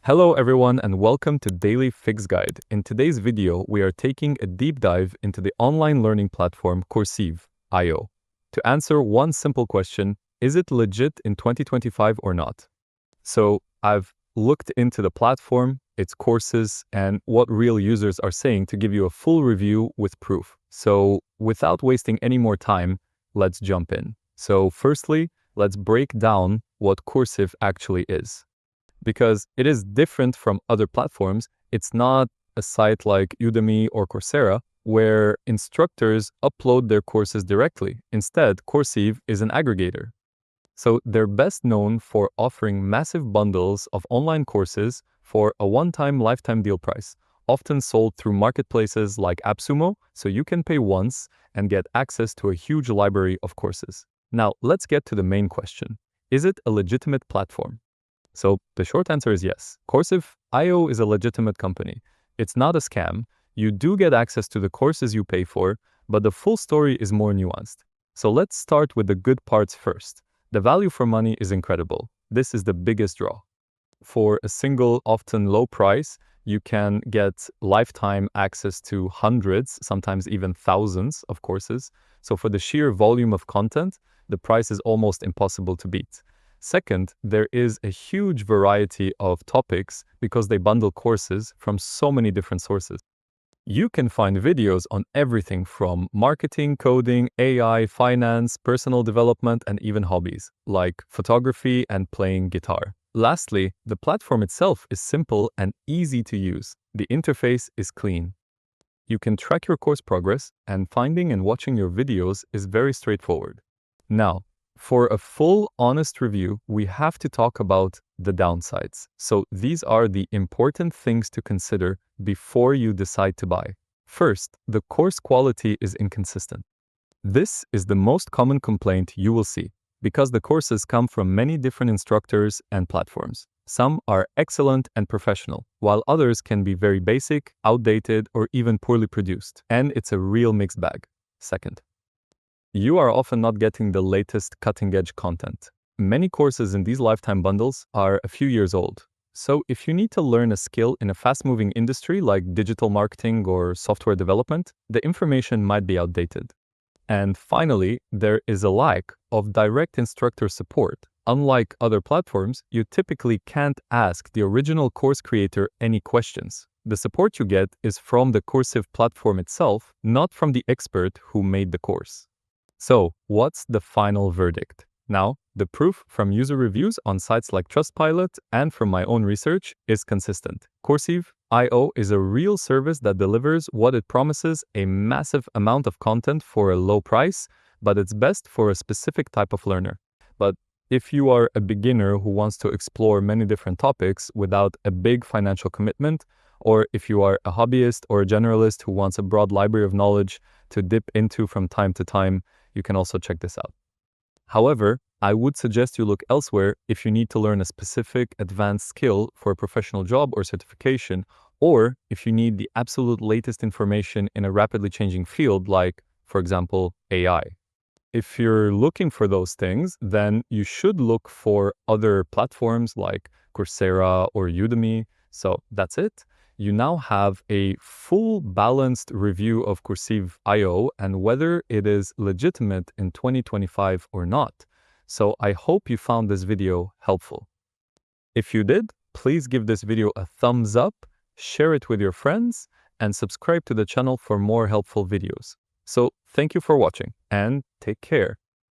Hello everyone and welcome to Daily Fix Guide. In today's video, we are taking a deep dive into the online learning platform Coursive.io to answer one simple question: is it legit in 2025 or not? So I've looked into the platform, its courses, and what real users are saying to give you a full review with proof. So without wasting any more time, let's jump in. So firstly, let's break down what Coursive actually is. Because it is different from other platforms. It's not a site like Udemy or Coursera where instructors upload their courses directly. Instead, Coursive is an aggregator. So they're best known for offering massive bundles of online courses for a one-time lifetime deal price, often sold through marketplaces like AppSumo, so you can pay once and get access to a huge library of courses. Now, let's get to the main question. Is it a legitimate platform? So the short answer is yes. Coursive.io is a legitimate company. It's not a scam. You do get access to the courses you pay for, but the full story is more nuanced. So let's start with the good parts first. The value for money is incredible. This is the biggest draw. For a single, often low price, you can get lifetime access to hundreds, sometimes even thousands of courses. So for the sheer volume of content, the price is almost impossible to beat. Second, there is a huge variety of topics because they bundle courses from so many different sources. You can find videos on everything from marketing, coding, AI, finance, personal development, and even hobbies, like photography and playing guitar. Lastly, the platform itself is simple and easy to use. The interface is clean. You can track your course progress, and finding and watching your videos is very straightforward. Now, for a full, honest review, we have to talk about the downsides. So these are the important things to consider before you decide to buy. First, the course quality is inconsistent. This is the most common complaint you will see because the courses come from many different instructors and platforms. Some are excellent and professional, while others can be very basic, outdated, or even poorly produced. And it's a real mixed bag. Second, you are often not getting the latest cutting-edge content. Many courses in these lifetime bundles are a few years old. So if you need to learn a skill in a fast-moving industry like digital marketing or software development, the information might be outdated. And finally, there is a lack of direct instructor support. Unlike other platforms, you typically can't ask the original course creator any questions. The support you get is from the Coursive platform itself, not from the expert who made the course. So, what's the final verdict? Now, the proof from user reviews on sites like Trustpilot and from my own research is consistent. Coursive.io is a real service that delivers what it promises: a massive amount of content for a low price, but it's best for a specific type of learner. But if you are a beginner who wants to explore many different topics without a big financial commitment, or if you are a hobbyist or a generalist who wants a broad library of knowledge to dip into from time to time, you can also check this out. However, I would suggest you look elsewhere if you need to learn a specific advanced skill for a professional job or certification, or if you need the absolute latest information in a rapidly changing field like, for example, AI. If you're looking for those things, then you should look for other platforms like Coursera or Udemy. So that's it. You now have a full balanced review of Coursive.io and whether it is legitimate in 2025 or not. So I hope you found this video helpful. If you did, please give this video a thumbs up, share it with your friends, and subscribe to the channel for more helpful videos. So thank you for watching and take care.